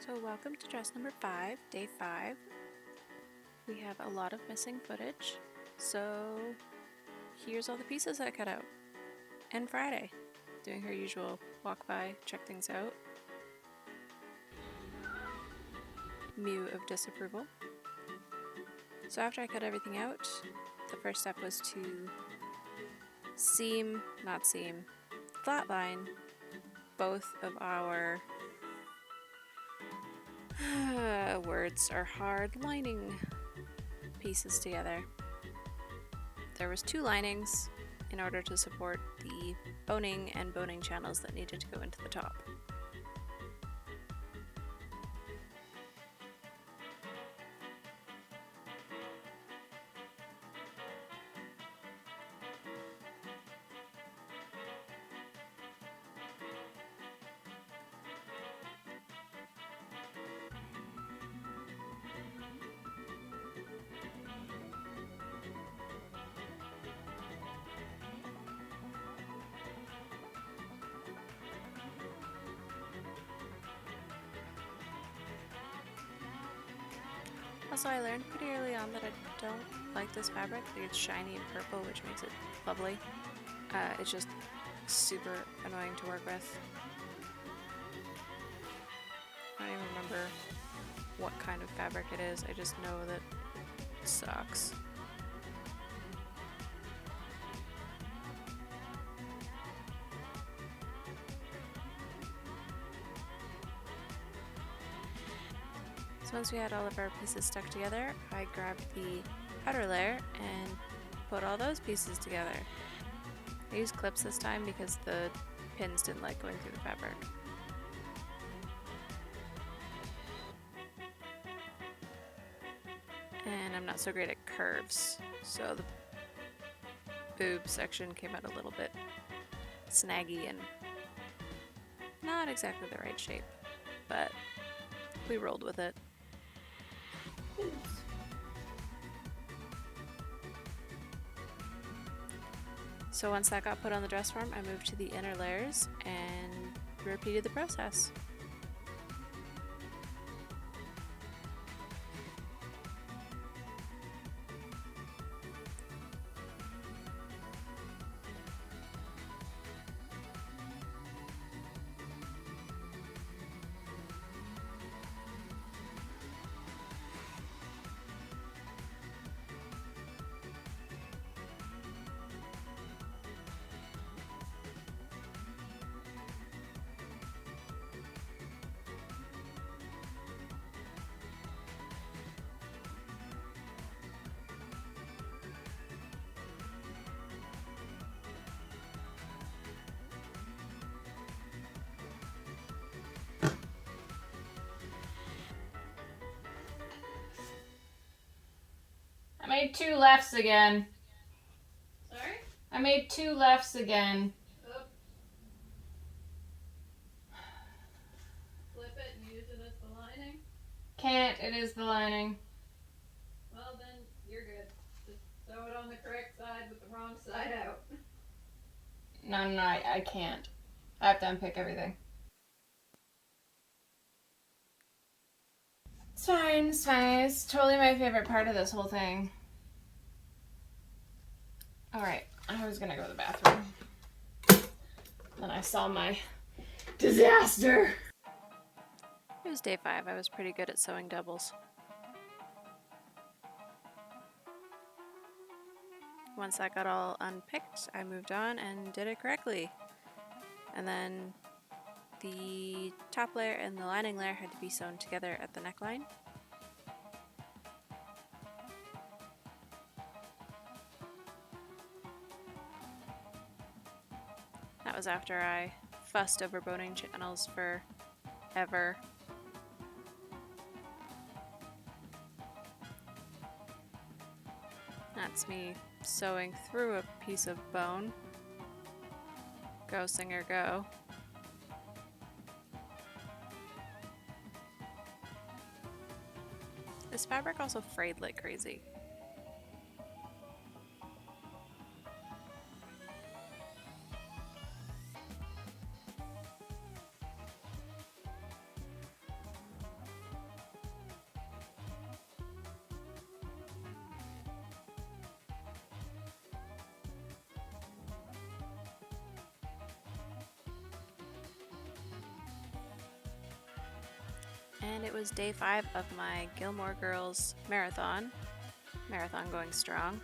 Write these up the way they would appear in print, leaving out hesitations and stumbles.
So welcome to dress number 5, day 5. We have a lot of missing footage, so here's all the pieces I cut out. And Friday, doing her usual walk by, check things out. Mew of disapproval. So after I cut everything out, the first step was to flatline both of our words are hard lining pieces together. There was 2 linings in order to support the boning and boning channels that needed to go into the top. Also, I learned pretty early on that I don't like this fabric. I think it's shiny and purple, which makes it lovely. It's just super annoying to work with. I don't even remember what kind of fabric it is. I just know that it sucks. So once we had all of our pieces stuck together, I grabbed the outer layer and put all those pieces together. I used clips this time because the pins didn't like going through the fabric. And I'm not so great at curves, so the boob section came out a little bit snaggy and not exactly the right shape, but we rolled with it. So once that got put on the dress form, I moved to the inner layers and repeated the process. I made 2 lefts again. Sorry? I made 2 lefts again. Oh. Flip it and use it as the lining? Can't, it is the lining. Well then, you're good. Just sew it on the correct side with the wrong side out. No, I can't. I have to unpick everything. It's fine, it's fine. It's totally my favorite part of this whole thing. Alright, I was gonna go to the bathroom. Then I saw my disaster. It was day 5. I was pretty good at sewing doubles. Once I got all unpicked, I moved on and did it correctly. And then the top layer and the lining layer had to be sewn together at the neckline. That was after I fussed over boning channels forever. That's me sewing through a piece of bone. Go, singer, go. This fabric also frayed like crazy. And it was day 5 of my Gilmore Girls marathon. Marathon going strong.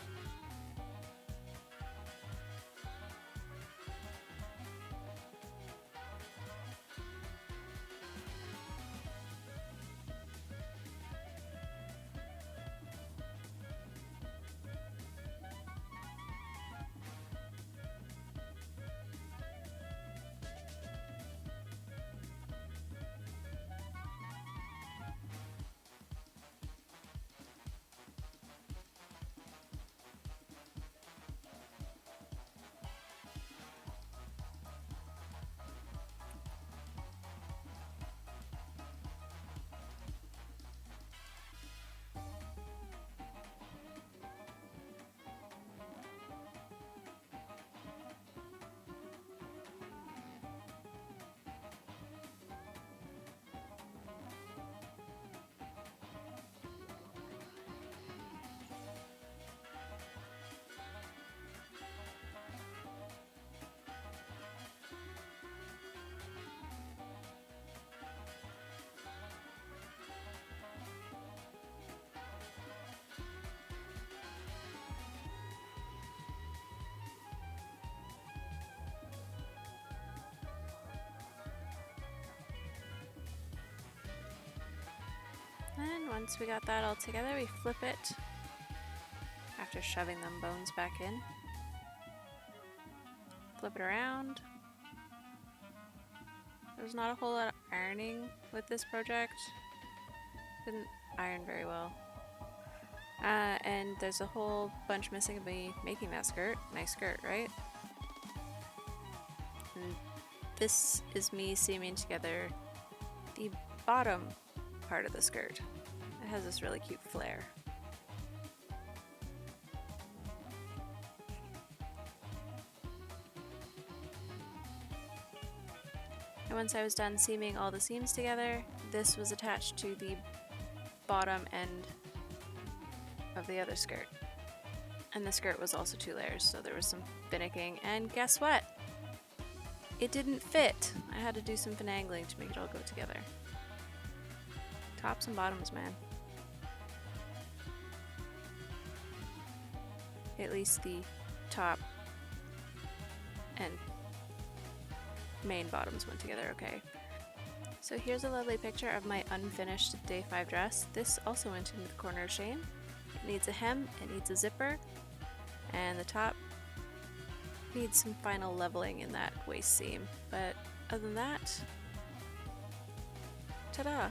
And once we got that all together, we flip it after shoving them bones back in. Flip it around. There's not a whole lot of ironing with this project. Didn't iron very well. And there's a whole bunch missing of me making that skirt. Nice skirt, right? And this is me seaming together the bottom part of the skirt. It has this really cute flare. And once I was done seaming all the seams together, this was attached to the bottom end of the other skirt. And the skirt was also 2 layers, so there was some finicking, and guess what? It didn't fit. I had to do some finagling to make it all go together. Tops and bottoms, man. At least the top and main bottoms went together okay. So here's a lovely picture of my unfinished day 5 dress. This also went in the corner of shame. It needs a hem, it needs a zipper, and the top needs some final leveling in that waist seam. But other than that, ta-da!